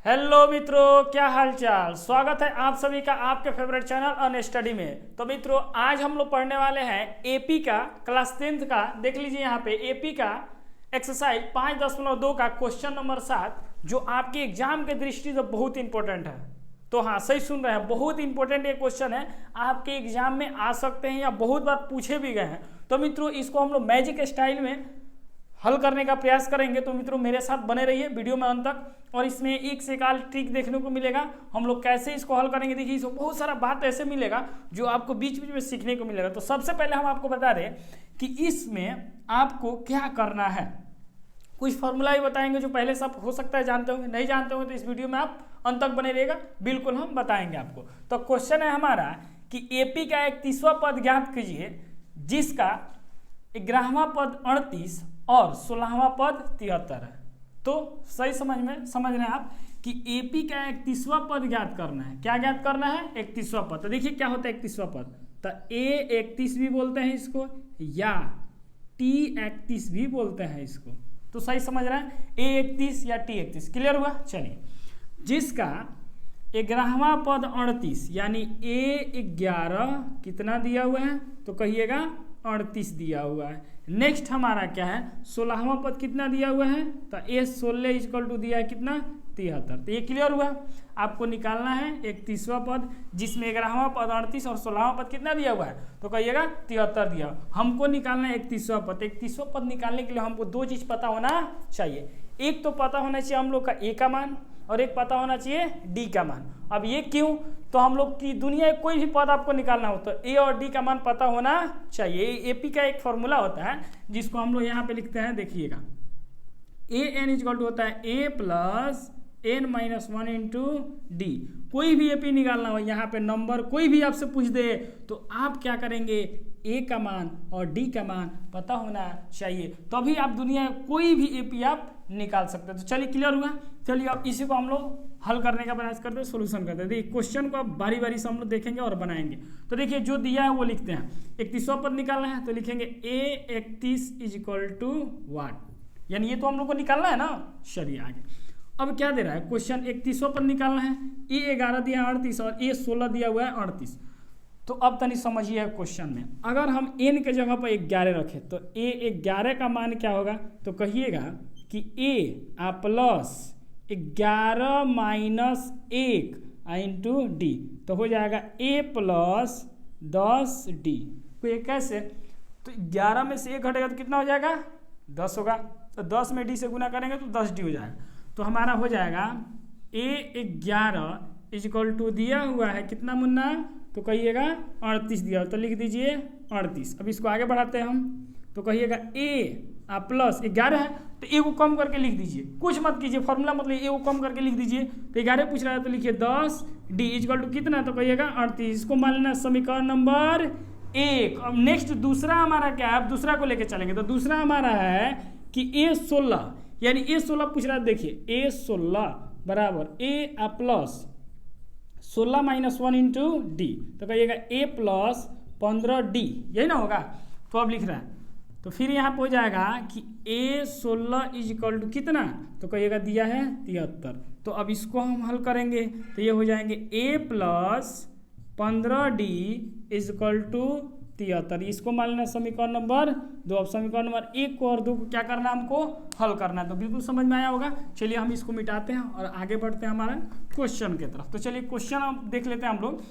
Hello मित्रों, क्या हाल चाल। स्वागत है आप सभी का आपके फेवरेट चैनल अन स्टडी में। तो मित्रों, आज हम लोग पढ़ने वाले हैं एपी का क्लास 10th का। देख लीजिए यहाँ पे एपी का एक्सरसाइज 5.2 का क्वेश्चन नंबर 7, जो आपके एग्जाम के दृष्टि से बहुत इंपॉर्टेंट है। तो हाँ, सही सुन रहे हैं, बहुत इंपॉर्टेंट ये क्वेश्चन है, आपके एग्जाम में आ सकते हैं या बहुत बार पूछे भी गए हैं। तो मित्रों, इसको हम लोग मैजिक स्टाइल में हल करने का प्रयास करेंगे। तो मित्रों, मेरे साथ बने रहिए वीडियो में अंत तक, और इसमें एक से एक ट्रिक देखने को मिलेगा। हम लोग कैसे इसको हल करेंगे, देखिए इसको बहुत सारा बात ऐसे मिलेगा जो आपको बीच बीच में सीखने को मिलेगा। तो सबसे पहले हम आपको बता दें कि इसमें आपको क्या करना है। कुछ फॉर्मूला ही बताएंगे जो पहले सब हो सकता है जानते होंगे, नहीं जानते होंगे तो इस वीडियो में आप अंत तक बने रहिएगा, बिल्कुल हम बताएंगे आपको। तो क्वेश्चन है हमारा कि एपी का 31वां पद ज्ञात कीजिए जिसका 11वां पद 38 और 16वां पद 73 है। तो सही समझ रहे हैं आप कि एपी का 31वां पद ज्ञात करना है। क्या ज्ञात करना है? 31वां पद। तो देखिए क्या होता है 31वां पद। तो A31 भी बोलते हैं इसको, या T31 भी बोलते हैं इसको। तो सही समझ रहे हैं, A31 या T31। क्लियर हुआ? चलिए, जिसका 11वां पद 38 यानी A11 कितना दिया हुआ है? तो कहिएगा 38 दिया हुआ है। नेक्स्ट हमारा क्या है? 16वां पद कितना दिया हुआ है? तो A16 इक्वल टू दिया है कितना? 73। तो ये क्लियर हुआ। आपको निकालना है 31वां पद जिसमें 11वां पद 38 और 16वां पद कितना दिया हुआ है? तो कहिएगा 73 दिया। हमको निकालना है 31वां पद। 31वां पद निकालने के लिए हमको दो चीज़ पता होना चाहिए। एक तो पता होना चाहिए हम लोग का ए का मान, और एक पता होना चाहिए डी का मान। अब ये क्यों? तो हम लोग की दुनिया में कोई भी पद आपको निकालना हो तो ए और डी का मान पता होना चाहिए। एपी का एक फॉर्मूला होता है जिसको हम लोग यहाँ पे लिखते हैं, देखिएगा ए एन इक्वल टू होता है A plus N minus 1 into D. कोई भी एपी निकालना हो, यहाँ पे नंबर कोई भी आपसे पूछ दे तो आप क्या करेंगे? ए का मान और डी का मान पता होना चाहिए, तभी आप दुनिया में कोई भी एपी आप निकाल सकते हैं। तो चलिए, क्लियर हुआ। चलिए अब इसी को हम लोग हल करने का प्रयास करते हैं, सोल्यूशन करते हैं। देखिए क्वेश्चन को अब बारी बारी से हम लोग देखेंगे और बनाएंगे। तो देखिए जो दिया है वो लिखते हैं। 31वां पद निकालना है तो लिखेंगे A31 इज इक्वल टू वाट, यानी ये तो हम लोग को निकालना है ना। चलिए आगे, अब क्या दे रहा है क्वेश्चन? 31वां पद निकालना है। A11 दिया है 38 और A16 दिया हुआ है 38। तो अब तनी समझिए क्वेश्चन में, अगर हम n के जगह पर 11 रखें तो A11 का मान क्या होगा? तो कहिएगा कि A plus 11 minus 1 into D, तो हो जाएगा A प्लस 10D। कोई कैसे? तो 11 में से 1 घटेगा तो कितना हो जाएगा? 10 होगा। तो 10 में D से गुना करेंगे तो 10D हो जाएगा। तो हमारा हो जाएगा A11 इक्वल टू दिया हुआ है कितना मुन्ना? तो कहिएगा 38 दिया, तो लिख दीजिए 38। अब इसको आगे बढ़ाते हैं हम, तो कहिएगा A प्लस 11 है तो ए को कम करके लिख दीजिए, कुछ मत कीजिए, फॉर्मूला मतलब ए को कम करके लिख दीजिए। तो 11 पूछ रहा है तो लिखिए 10D इक्वल टू कितना? तो कहिएगा 38। इसको मान लेना समीकरण नंबर 1। अब नेक्स्ट दूसरा हमारा क्या है? अब दूसरा को लेके चलेंगे। तो दूसरा हमारा है कि A16 यानी A16 पूछ रहा है। देखिए A16 बराबर A plus 16 minus 1 into D, तो कहिएगा A प्लस 15D, यही ना होगा। तो अब लिख रहा है, तो फिर यहाँ पे हो जाएगा कि A16 इज इक्वल टू कितना? तो कहिएगा दिया है 73। तो अब इसको हम हल करेंगे तो ये हो जाएंगे A plus 15D is equal to 73। इसको मान लेना समीकरण नंबर 2। अब समीकरण नंबर 1 को और 2 को क्या करना है? हमको हल करना है। तो बिल्कुल समझ में आया होगा। चलिए हम इसको मिटाते हैं और आगे बढ़ते हैं हमारा क्वेश्चन की तरफ। तो चलिए क्वेश्चन अब देख लेते हैं हम लोग।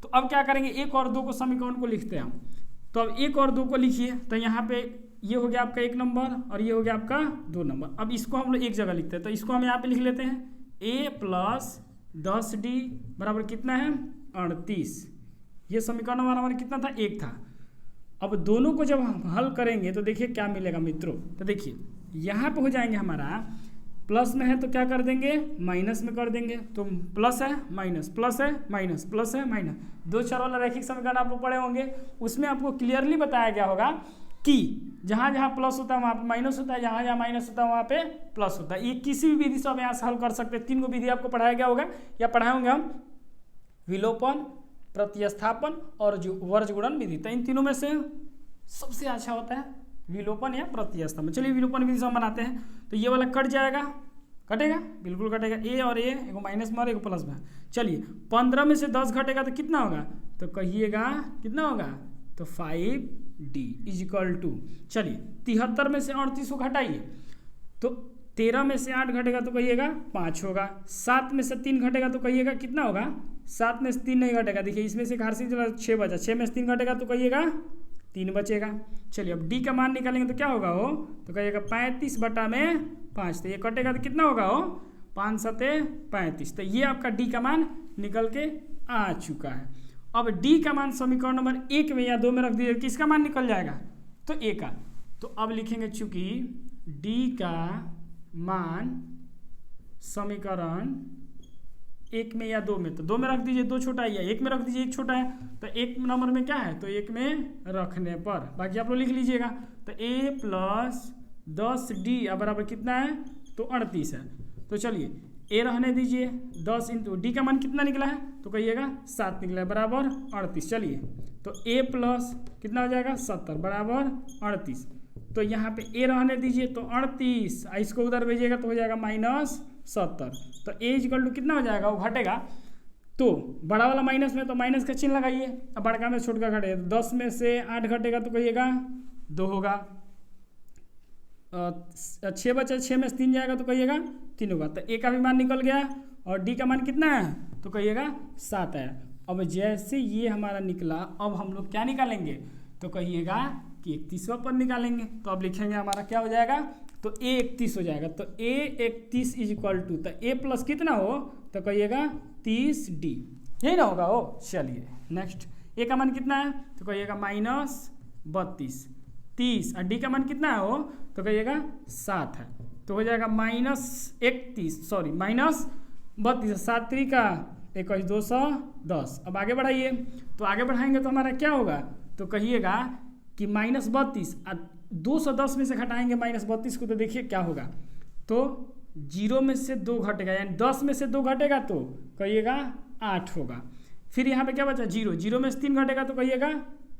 तो अब क्या करेंगे? 1 और 2 को समीकरण को लिखते हैं हम। तो अब 1 और 2 को लिखिए, तो यहाँ पे ये हो गया आपका 1 नंबर और ये हो गया आपका 2 नंबर। अब इसको हम लोग एक जगह लिखते हैं, तो इसको हम यहाँ पे लिख लेते हैं A प्लस 10D बराबर कितना है? 38। ये समीकरण हमारा कितना था? 1 था। अब दोनों को जब हम हल करेंगे तो देखिए क्या मिलेगा मित्रों। तो देखिए यहाँ पे हो जाएंगे हमारा प्लस में है तो क्या कर देंगे? माइनस में कर देंगे। तो प्लस है माइनस, प्लस है माइनस, प्लस है माइनस। 2 चर वाला रैखिक समीकरण आप लोग पढ़े होंगे, उसमें आपको क्लियरली बताया गया होगा कि जहाँ जहाँ प्लस होता है वहाँ पे माइनस होता है, जहाँ जहाँ माइनस होता है वहाँ पे प्लस होता है। ये किसी भी विधि से आप यहाँ से हल कर सकते हैं। 3 गो विधि आपको पढ़ाया गया होगा या पढ़ाएंगे हम, विलोपन, प्रतिस्थापन और जो वर्ज गुणन विधि। तो इन तीनों में से सबसे अच्छा होता है विलोपन या प्रतिस्थापन। चलिए विलोपन विधि से हम बनाते हैं। तो ये वाला कट जाएगा कटेगा, बिल्कुल कटेगा। ए और ए, एगो माइनस में और एगो प्लस में। चलिए 15 में से 10 घटेगा तो कितना होगा, तो कहिएगा कितना होगा, तो 5D इज इक्वल टू, चलिए 73 में से 38 को घटाइए तो 13 में से 8 घटेगा तो कहिएगा 5 होगा। 7 में से 3 घटेगा तो कहिएगा कितना होगा, 7 में से 3 नहीं घटेगा, देखिए इसमें से खारसी चला 6 बचा, 6 में से 3 घटेगा तो कहिएगा 3 बचेगा। चलिए अब डी का मान निकालेंगे तो क्या होगा हो, तो कहिएगा 35 बटा में 5, तो ये कटेगा तो कितना होगा हो, 5 सते 35। तो ये आपका डी का मान निकल के आ चुका है। अब डी का मान समीकरण नंबर 1 में या 2 में रख दीजिए, किसका मान निकल जाएगा, तो ए का। तो अब लिखेंगे चूंकि डी का मान समीकरण 1 में या 2 में, तो 2 में रख दीजिए, 2 छोटा है, या 1 में रख दीजिए, 1 छोटा है, तो 1 नंबर में क्या है, तो 1 में रखने पर, बाकी आप लोग लिख लीजिएगा। तो a प्लस 10D बराबर कितना है, तो 38 है। तो चलिए a रहने दीजिए, 10 इंटू डी का मान कितना निकला है, तो कहिएगा 7 निकला है, बराबर 38। चलिए तो a प्लस कितना हो जाएगा 70 बराबर 38। तो यहाँ पे a रहने दीजिए, तो 38, इसको उधर भेजिएगा तो हो जाएगा -70। तो a इक्वल टू कितना हो जाएगा, वो घटेगा, तो बड़ा वाला माइनस में, तो माइनस का चिन्ह लगाइए, अब बड़का में छोटका घटेगा, 10 में से 8 घटेगा तो कहिएगा 2 होगा, 6 बचा, 6 में से 3 जाएगा तो कहिएगा 3 होगा। तो a का भी मान निकल गया और d का मान कितना है, तो कहिएगा 7 है। अब जैसे ये हमारा निकला, अब हम लोग क्या निकालेंगे, तो कहिएगा कि 31वां पद निकालेंगे। तो अब लिखेंगे हमारा क्या हो जाएगा, तो a 31 हो जाएगा। तो a 31 इज इक्वल टू, तो a प्लस कितना हो, तो कहिएगा 30D, यही ना होगा हो। चलिए नेक्स्ट, a का मान कितना है, तो कहिएगा -32, 30, और डी का मान कितना है हो, तो कहिएगा 7 है, तो हो जाएगा -31, सॉरी -32, 7 3 का 21, 210। अब आगे बढ़ाइए, तो आगे बढ़ाएंगे तो हमारा क्या होगा, तो कहिएगा कि -32, 210 में से घटाएंगे -32 को, तो देखिए क्या होगा, तो 0 में से 2 घटेगा, यानी 10 में से 2 घटेगा तो कहिएगा 8 होगा। फिर यहाँ पे क्या बचा 0, 0 में से 3 घटेगा तो कहिएगा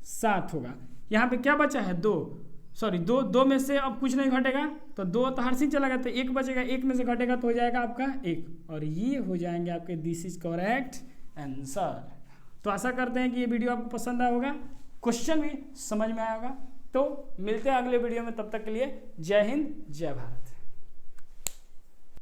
7 होगा। यहाँ पे क्या बचा है 2 में से अब कुछ नहीं घटेगा, तो 2 तो हर सिंह चला गया, तो 1 बचेगा, 1 में से घटेगा तो हो जाएगा आपका 1, और ये हो जाएंगे आपके दिस इज करेक्ट आंसर। तो आशा करते हैं कि ये वीडियो आपको पसंद आया होगा, क्वेश्चन भी समझ में आया होगा। तो मिलते हैं अगले वीडियो में, तब तक के लिए जय हिंद जय भारत।